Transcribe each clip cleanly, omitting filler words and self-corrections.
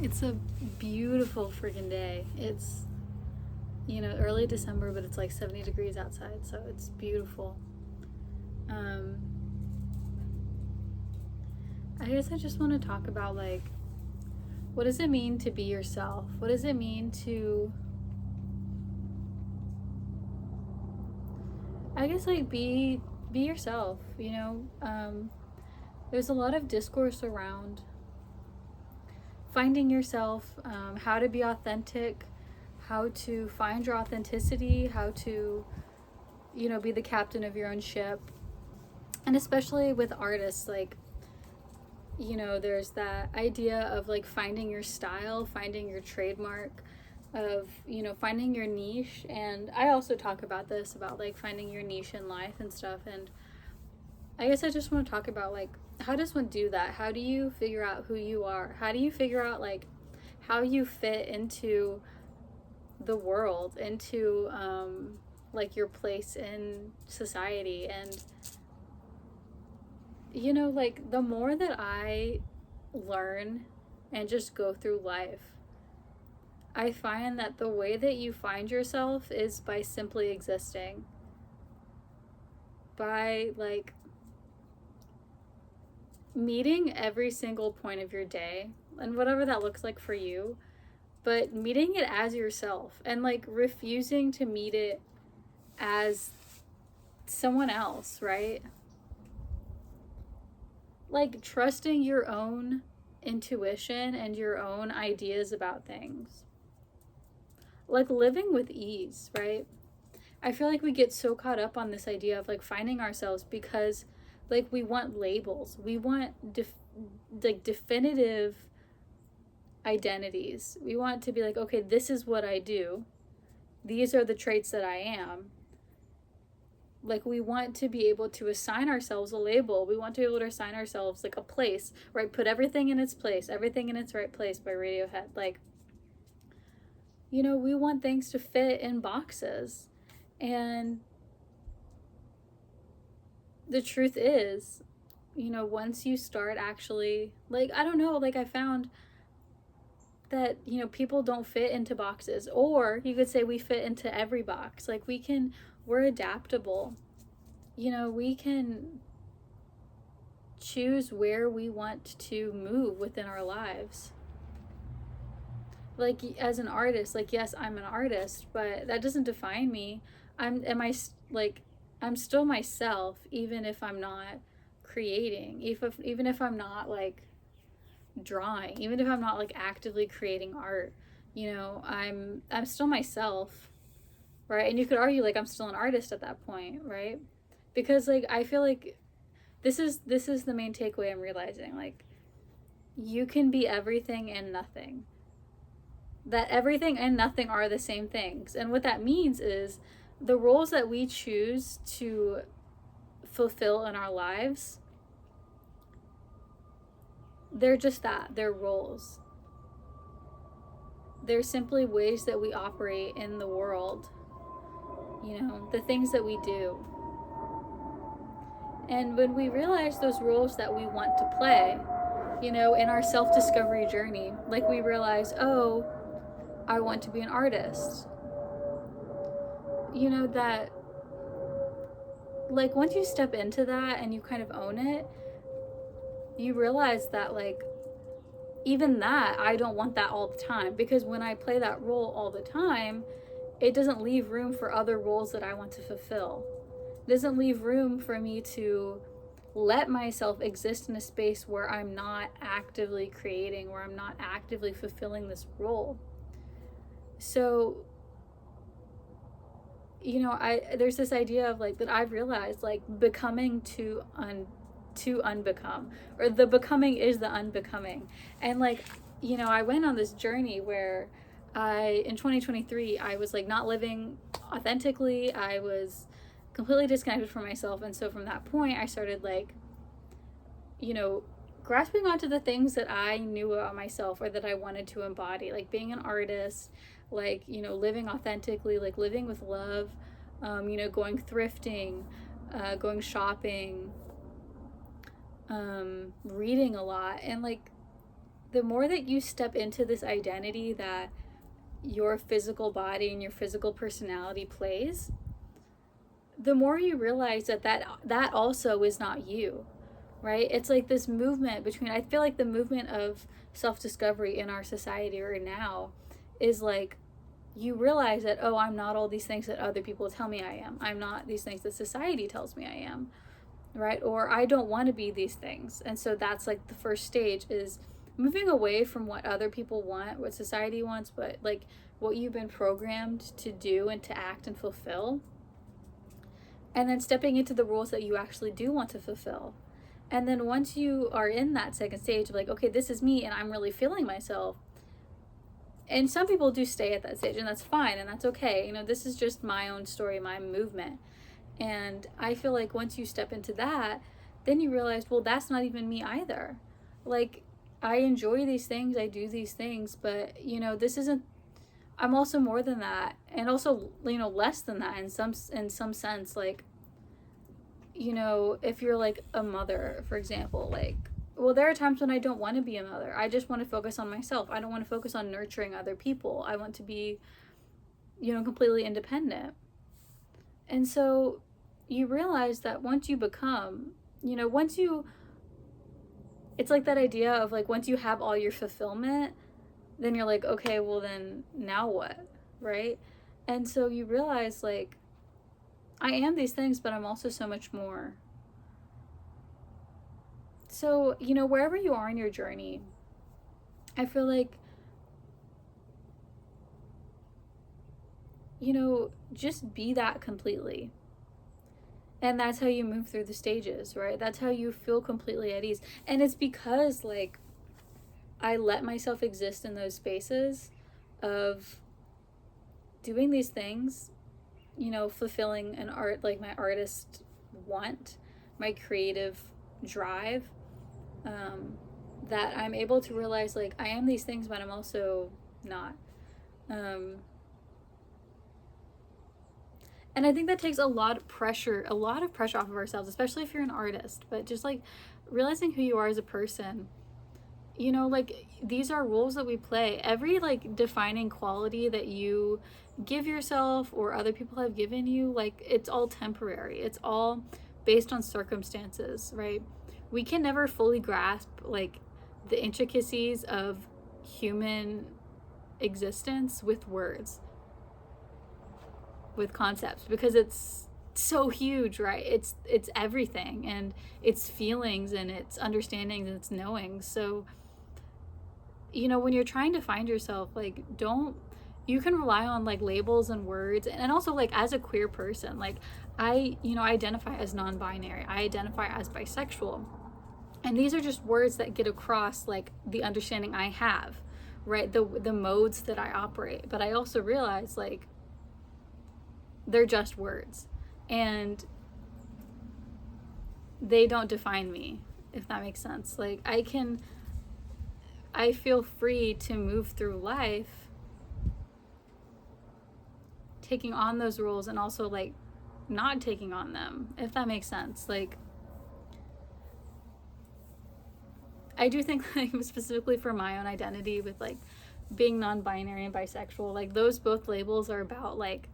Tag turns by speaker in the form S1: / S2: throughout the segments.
S1: It's a beautiful freaking day. It's, early December, but it's like 70 degrees outside, so it's beautiful. Um, I guess I just want to talk about, like, what does it mean to be yourself? What does it mean to, I guess, like, be yourself, There's a lot of discourse around finding yourself, how to be authentic, how to find your authenticity, how to, be the captain of your own ship. And especially with artists, like, there's that idea of like finding your style, finding your trademark, of, finding your niche. And I also talk about this, about like finding your niche in life and stuff. And I guess I just want to talk about, like, how does one do that? How do you figure out who you are? How do you figure out, like, how you fit into the world, into, like, your place in society? And, like, the more that I learn and just go through life, I find that the way that you find yourself is by simply existing. By, like, meeting every single point of your day, and whatever that looks like for you, but meeting it as yourself, and like refusing to meet it as someone else, right? Like trusting your own intuition and your own ideas about things. Like living with ease, right? I feel like we get so caught up on this idea of like finding ourselves because like we want labels. We want like definitive identities. We want to be like, okay, this is what I do. These are the traits that I am. Like we want to be able to assign ourselves a label. We want to be able to assign ourselves like a place, right? Put everything in its place, everything in its right place by Radiohead. Like, we want things to fit in boxes. And the truth is, once you start actually, like, I don't know, like I found that, people don't fit into boxes. Or you could say we fit into every box. Like we're adaptable. We can choose where we want to move within our lives. Like as an artist, like, yes, I'm an artist, but that doesn't define me. I'm still myself, even if I'm not creating, even if I'm not like drawing, even if I'm not like actively creating art. I'm still myself, right? And you could argue like I'm still an artist at that point, right? Because like I feel like this is the main takeaway I'm realizing. Like you can be everything and nothing. That everything and nothing are the same things. And what that means is the roles that we choose to fulfill in our lives, they're just that. They're roles. They're simply ways that we operate in the world. The things that we do. And when we realize those roles that we want to play, in our self-discovery journey, like we realize, oh, I want to be an artist. That like once you step into that and you kind of own it, you realize that like even that, I don't want that all the time, because when I play that role all the time, it doesn't leave room for other roles that I want to fulfill. It doesn't leave room for me to let myself exist in a space where I'm not actively creating, where I'm not actively fulfilling this role. So, there's this idea of like that I've realized, like becoming to unbecome, or the becoming is the unbecoming. And like, I went on this journey where in 2023, I was like not living authentically. I was completely disconnected from myself. And so from that point, I started like, grasping onto the things that I knew about myself or that I wanted to embody, like being an artist, like, living authentically, like living with love, going thrifting, going shopping, reading a lot. And like the more that you step into this identity that your physical body and your physical personality plays, the more you realize that also is not you, right? It's like this movement between, I feel like the movement of self-discovery in our society right now is like, you realize that, oh, I'm not all these things that other people tell me I am. I'm not these things that society tells me I am, right? Or I don't want to be these things. And so that's like the first stage, is moving away from what other people want, what society wants, but like what you've been programmed to do and to act and fulfill. And then stepping into the roles that you actually do want to fulfill. And then once you are in that second stage of like, okay, this is me and I'm really feeling myself. And some people do stay at that stage, and that's fine, and that's okay. You know, this is just my own story, my movement. And I feel like once you step into that, then you realize, well, that's not even me either. Like, I enjoy these things, I do these things, but, you know, this isn't, I'm also more than that, and also, you know, less than that in some sense. Like, you know, if you're like a mother, for example, like, well, there are times when I don't want to be a mother. I just want to focus on myself. I don't want to focus on nurturing other people. I want to be, you know, completely independent. And so you realize that once you become, you know, it's like that idea of like, once you have all your fulfillment, then you're like, okay, well then now what, right? And so you realize like, I am these things, but I'm also so much more. So, you know, wherever you are in your journey, I feel like, you know, just be that completely. And that's how you move through the stages, right? That's how you feel completely at ease. And it's because, like, I let myself exist in those spaces of doing these things, you know, fulfilling an art, like my artist want, my creative drive, that I'm able to realize like I am these things, but I'm also not. And I think that takes a lot of pressure off of ourselves, especially if you're an artist, but just like realizing who you are as a person. You know, like, these are roles that we play. Every like defining quality that you give yourself or other people have given you, like, it's all temporary. It's all based on circumstances, right? We can never fully grasp like the intricacies of human existence with words, with concepts, because it's so huge, right? It's everything, and it's feelings, and it's understandings, and it's knowing. So, you know, when you're trying to find yourself, like, you can rely on like labels and words. And also, like, as a queer person, like, I, you know, identify as non-binary, I identify as bisexual, and these are just words that get across like the understanding I have, right? The modes that I operate. But I also realize like they're just words, and they don't define me, if that makes sense. Like, I feel free to move through life taking on those roles, and also like not taking on them, if that makes sense. Like, I do think, like, specifically for my own identity with like being non-binary and bisexual, like those both labels are about like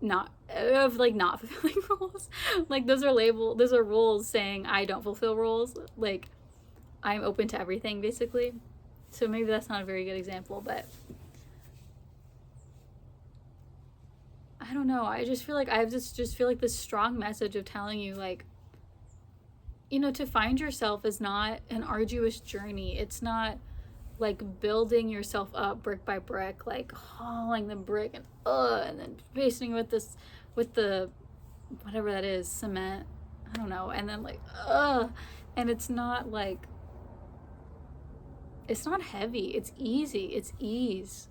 S1: not fulfilling roles. Like, those are rules saying I don't fulfill roles. Like, I'm open to everything, basically. So maybe that's not a very good example, but I don't know. I just feel like I just feel like this strong message of telling you, like, you know, to find yourself is not an arduous journey. It's not like building yourself up brick by brick, like hauling the brick and then facing with the whatever that is, cement, I don't know, and then like and it's not like, it's not heavy, it's easy, it's ease.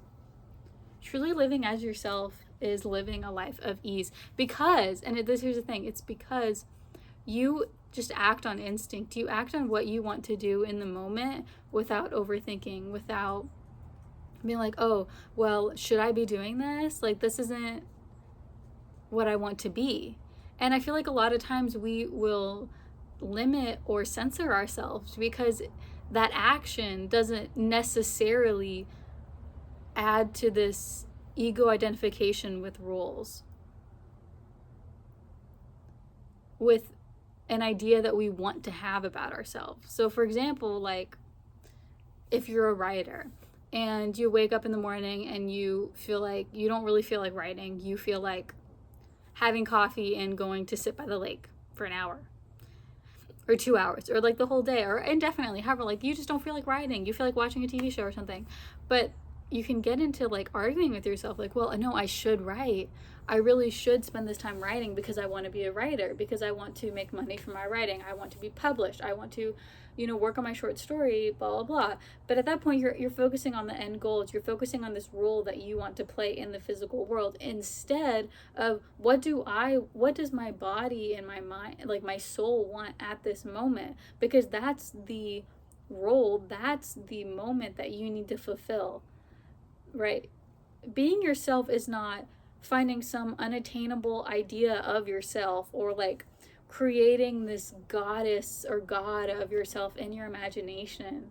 S1: Truly living as yourself is living a life of ease, because, and here's the thing, it's because you just act on instinct. You act on what you want to do in the moment without overthinking, without being like, oh, well, should I be doing this? Like, this isn't what I want to be. And I feel like a lot of times we will limit or censor ourselves because that action doesn't necessarily add to this ego identification with rules, with an idea that we want to have about ourselves. So for example, like if you're a writer and you wake up in the morning and you feel like you don't really feel like writing, you feel like having coffee and going to sit by the lake for an hour or 2 hours or like the whole day or indefinitely, however, like you just don't feel like writing, you feel like watching a TV show or something. But you can get into like arguing with yourself, like, well, no, I should write. I really should spend this time writing because I want to be a writer, because I want to make money from my writing. I want to be published. I want to, work on my short story, blah, blah, blah. But at that point, you're focusing on the end goals. You're focusing on this role that you want to play in the physical world instead of what does my body and my mind, like my soul want at this moment? Because that's the role, that's the moment that you need to fulfill. Right? Being yourself is not finding some unattainable idea of yourself or like creating this goddess or god of yourself in your imagination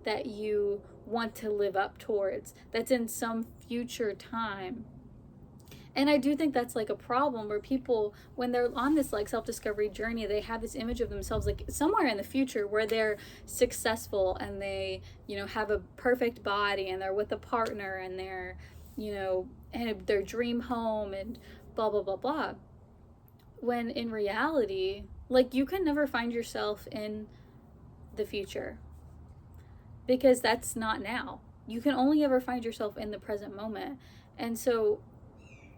S1: that you want to live up towards, that's in some future time. And I do think that's like a problem where people, when they're on this like self-discovery journey, they have this image of themselves like somewhere in the future where they're successful and they, have a perfect body and they're with a partner and they're, and their dream home and blah, blah, blah, blah. When in reality, like you can never find yourself in the future because that's not now. You can only ever find yourself in the present moment. And so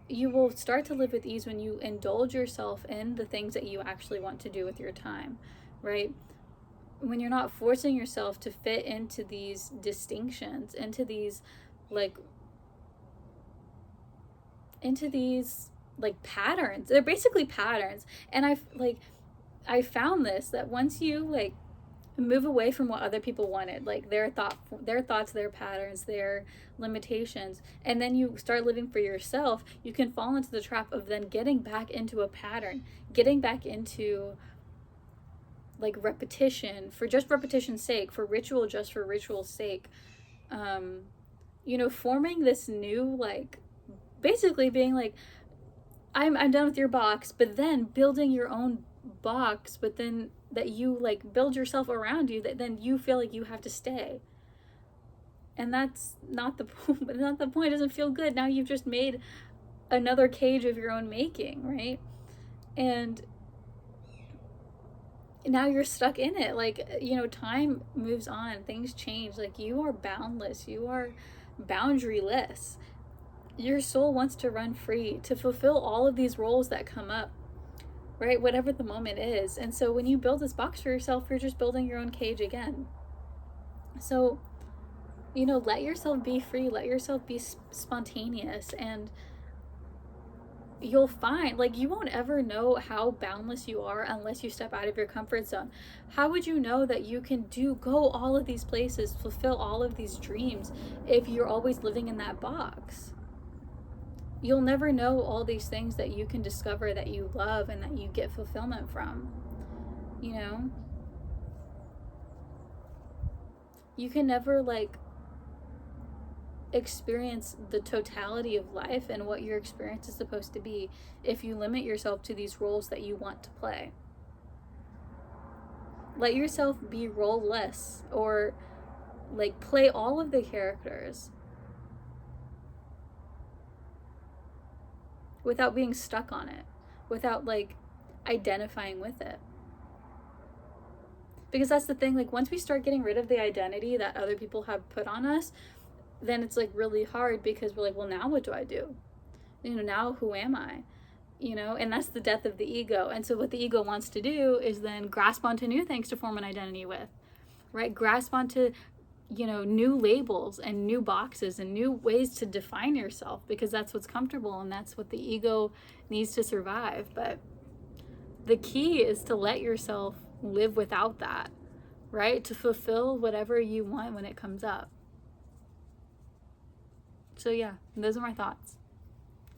S1: you will start to live with ease when you indulge yourself in the things that you actually want to do with your time, right? When you're not forcing yourself to fit into these distinctions, into these patterns. They're basically patterns. And I found this, that once you move away from what other people wanted, like their thoughts, their patterns, their limitations, and then you start living for yourself, you can fall into the trap of then getting back into a pattern, getting back into repetition for just repetition's sake, for ritual just for ritual's sake, forming this new basically being like, I'm done with your box, but then building your own box, but then that you build yourself around you, that then you feel like you have to stay. And that's not the point. It doesn't feel good. Now you've just made another cage of your own making, right? And now you're stuck in it. Time moves on, things change. You are boundless, you are boundaryless. Your soul wants to run free, to fulfill all of these roles that come up, right? Whatever the moment is. And so when you build this box for yourself, you're just building your own cage again. So, let yourself be free, let yourself be spontaneous, and you'll find, you won't ever know how boundless you are unless you step out of your comfort zone. How would you know that you can go all of these places, fulfill all of these dreams, if you're always living in that box? You'll never know all these things that you can discover, that you love, and that you get fulfillment from. You can never experience the totality of life and what your experience is supposed to be if you limit yourself to these roles that you want to play. Let yourself be role-less, or play all of the characters without being stuck on it, without identifying with it. Because that's the thing, once we start getting rid of the identity that other people have put on us, then it's really hard, because we're well, now what do I do? Now who am I? And that's the death of the ego. And so what the ego wants to do is then grasp onto new things to form an identity with, right? Grasp onto new labels and new boxes and new ways to define yourself, because that's what's comfortable and that's what the ego needs to survive. But the key is to let yourself live without that, right? To fulfill whatever you want when it comes up. So yeah, those are my thoughts.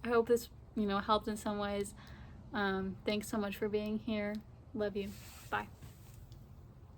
S1: I hope this, helped in some ways. Thanks so much for being here. Love you. Bye.